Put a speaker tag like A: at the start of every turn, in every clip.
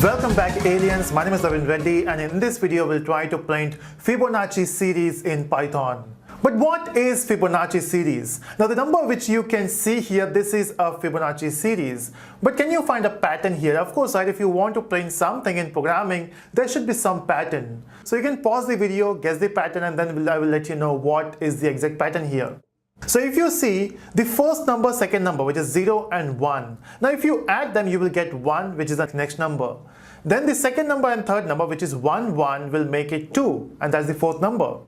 A: Welcome back, aliens. My name is Navin Reddy, and in this video we'll try to print Fibonacci series in Python. But what is Fibonacci series? Now the number which you can see here, this is a Fibonacci series. But can you find a pattern here? Of course, right, if you want to print something in programming, there should be some pattern. So you can pause the video, guess the pattern, and then I will let you know what is the exact pattern here. So if you see the first number, second number, which is 0 and 1. Now if you add them, you will get 1, which is the next number. Then the second number and third number, which is 1, 1, will make it 2, and that's the fourth number.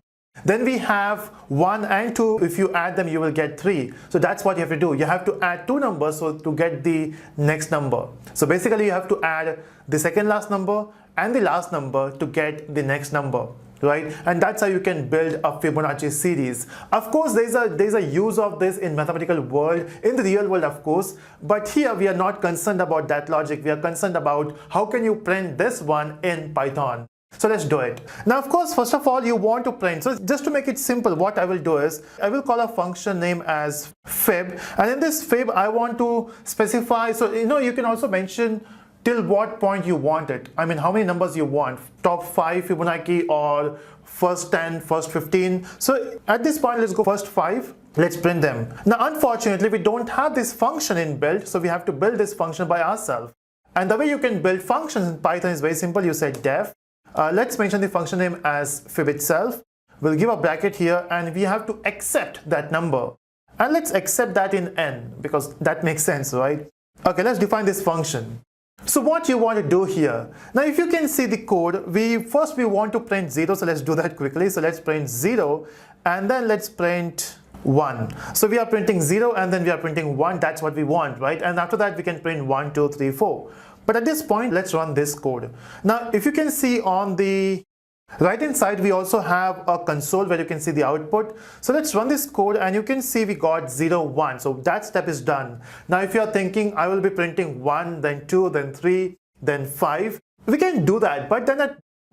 A: Then we have 1 and 2. If you add them, you will get 3. So that's what you have to do. You have to add two numbers to get the next number. So basically you have to add the second last number and the last number to get the next number. Right? And that's how you can build a Fibonacci series. Of course, there's a use of this in mathematical world, in the real world, of course. But here we are not concerned about that logic. We are concerned about how can you print this one in Python. So let's do it. Now, of course, first of all, you want to print. So just to make it simple, what I will do is I will call a function name as fib. And in this fib, I want to specify. So, you can also mention till what point you want it. I mean, how many numbers you want, top 5 Fibonacci or first 10, first 15. So at this point, let's go first 5. Let's print them. Now, unfortunately, we don't have this function inbuilt, so we have to build this function by ourselves. And the way you can build functions in Python is very simple. You say def. Let's mention the function name as fib itself. We'll give a bracket here, and we have to accept that number. And let's accept that in n, because that makes sense, right? Okay, let's define this function. So what you want to do here, now if you can see the code, we want to print 0, so let's do that quickly. So let's print 0 and then let's print 1. So we are printing 0 and then we are printing 1, that's what we want, right? And after that we can print 1, 2, 3, 4. But at this point, let's run this code. Now if you can see on the right hand side, we also have a console where you can see the output. So let's run this code and you can see we got 0, 1. So that step is done. Now if you are thinking I will be printing 1, then 2, then 3, then 5, we can do that. But then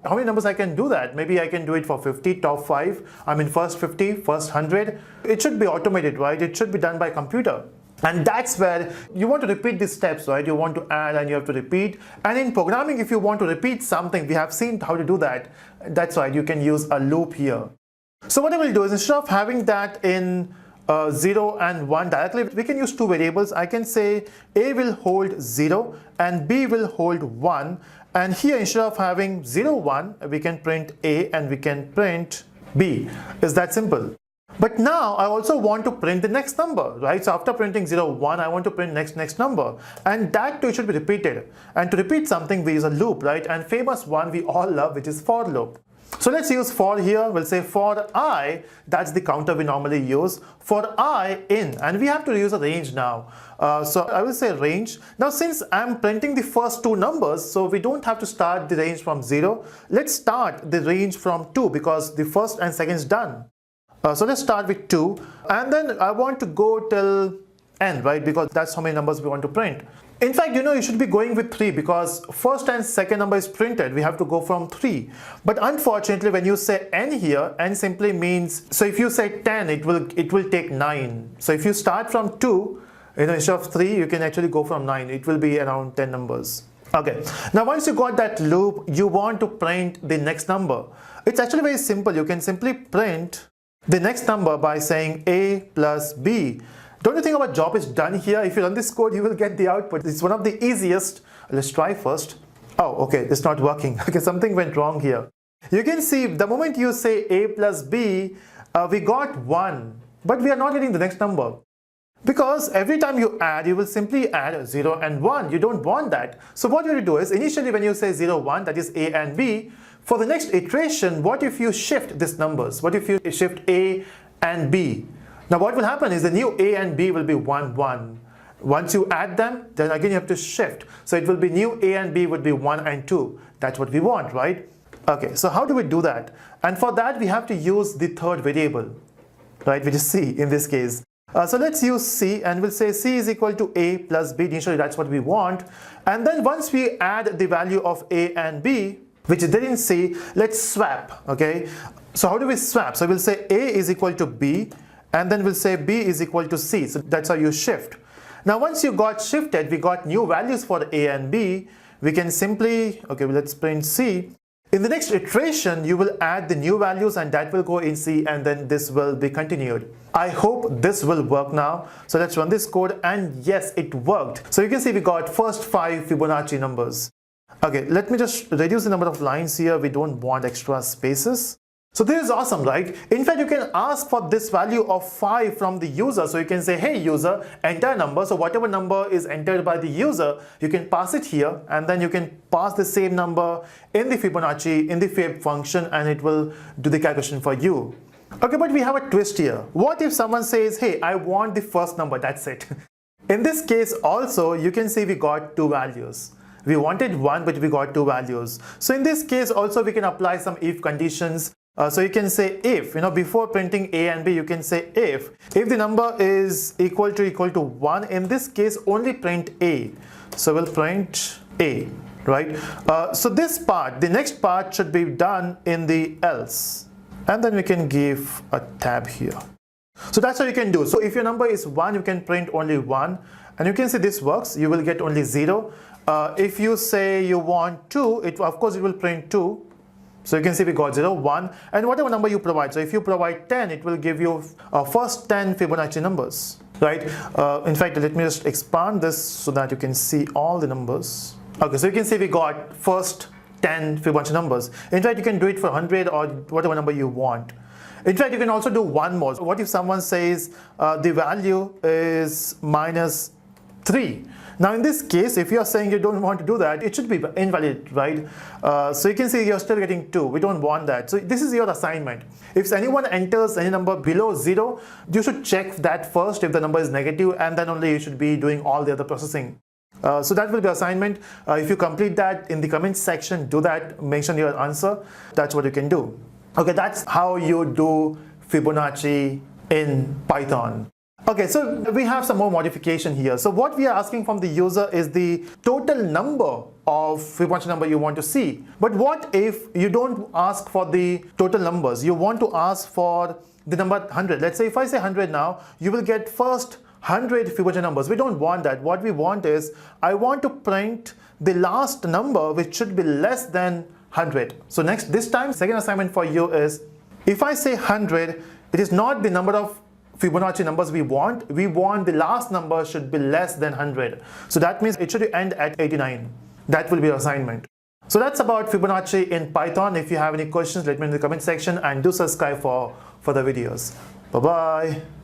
A: how many numbers I can do that? Maybe I can do it for 50, top 5. I mean first 50, first 100. It should be automated, right? It should be done by computer. And that's where you want to repeat these steps, right? You want to add and you have to repeat. And in programming, if you want to repeat something, we have seen how to do that. That's right, you can use a loop here. So what I will do is instead of having that in 0 and 1 directly, we can use two variables. I can say A will hold 0 and B will hold 1. And here, instead of having 0, 1, we can print A and we can print B. It's that simple. But now I also want to print the next number, right? So after printing 0, 1, I want to print next number. And that too should be repeated. And to repeat something, we use a loop, right? And famous one we all love, which is for loop. So let's use for here. We'll say for I, that's the counter we normally use. For I in, and we have to use a range now. So I will say range. Now since I'm printing the first two numbers, so we don't have to start the range from 0. Let's start the range from 2 because the first and second is done. So let's start with 2 and then I want to go till n, right? Because that's how many numbers we want to print. In fact, you should be going with 3 because first and second number is printed. We have to go from 3. But unfortunately, when you say n here, n simply means, so if you say 10, it will take 9. So if you start from 2, instead of 3, you can actually go from 9. It will be around 10 numbers. Okay. Now once you got that loop, you want to print the next number. It's actually very simple. You can simply print the next number by saying A plus B. Don't you think our job is done here? If you run this code, you will get the output. It's one of the easiest. Let's try first. Oh, okay, it's not working. Okay, something went wrong here. You can see the moment you say A plus B, we got 1, but we are not getting the next number. Because every time you add, you will simply add 0 and 1. You don't want that. So what you will do is, initially when you say 0, 1, that is A and B, for the next iteration, what if you shift these numbers? What if you shift A and B? Now what will happen is the new A and B will be 1, 1. Once you add them, then again you have to shift. So it will be new A and B would be 1 and 2. That's what we want, right? Okay, so how do we do that? And for that, we have to use the third variable, right? Which is C in this case. So let's use C and we'll say C is equal to A plus B. Initially, that's what we want. And then once we add the value of A and B, which they didn't see, let's swap, okay? So how do we swap? So we'll say A is equal to B, and then we'll say B is equal to C. So that's how you shift. Now once you got shifted, we got new values for A and B, we can simply, okay, let's print C. In the next iteration, you will add the new values and that will go in C, and then this will be continued. I hope this will work now. So let's run this code, and yes, it worked. So you can see we got first 5 Fibonacci numbers. Okay, let me just reduce the number of lines here. We don't want extra spaces. So this is awesome, right? In fact, you can ask for this value of 5 from the user. So you can say, hey user, enter a number. So whatever number is entered by the user, you can pass it here, and then you can pass the same number in the Fibonacci, in the Fib function, and it will do the calculation for you. Okay, but we have a twist here. What if someone says, hey, I want the first number, that's it. In this case also, you can see we got 2 values. We wanted 1, but we got 2 values. So in this case also, we can apply some if conditions. So you can say if, before printing A and B, you can say if the number is equal to 1, in this case only print A. So we'll print A, right? So this part, the next part should be done in the else. And then we can give a tab here. So that's how you can do. So if your number is 1, you can print only 1. And you can see this works. You will get only 0. If you say you want 2, of course it will print 2. So you can see we got 0, 1, and whatever number you provide. So if you provide 10, it will give you first 10 Fibonacci numbers, right? In fact, let me just expand this so that you can see all the numbers. Okay, so you can see we got first 10 Fibonacci numbers. In fact, you can do it for 100 or whatever number you want. In fact, you can also do one more. So what if someone says the value is -3? Now in this case, if you are saying you don't want to do that, it should be invalid, right? So you can see you're still getting 2. We don't want that. So this is your assignment. If anyone enters any number below 0, you should check that first if the number is negative, and then only you should be doing all the other processing. So that will be assignment. If you complete that in the comment section, do that, mention your answer. That's what you can do. Okay, that's how you do Fibonacci in Python. Okay, so we have some more modification here. So what we are asking from the user is the total number of Fibonacci number you want to see. But what if you don't ask for the total numbers? You want to ask for the number 100. Let's say if I say 100 now, you will get first 100 Fibonacci numbers. We don't want that. What we want is, I want to print the last number which should be less than 100. So this time, second assignment for you is, if I say 100, it is not the number of Fibonacci numbers we want the last number should be less than 100. So that means it should end at 89. That will be your assignment. So that's about Fibonacci in Python. If you have any questions, let me know in the comment section, and do subscribe for further videos. Bye-bye.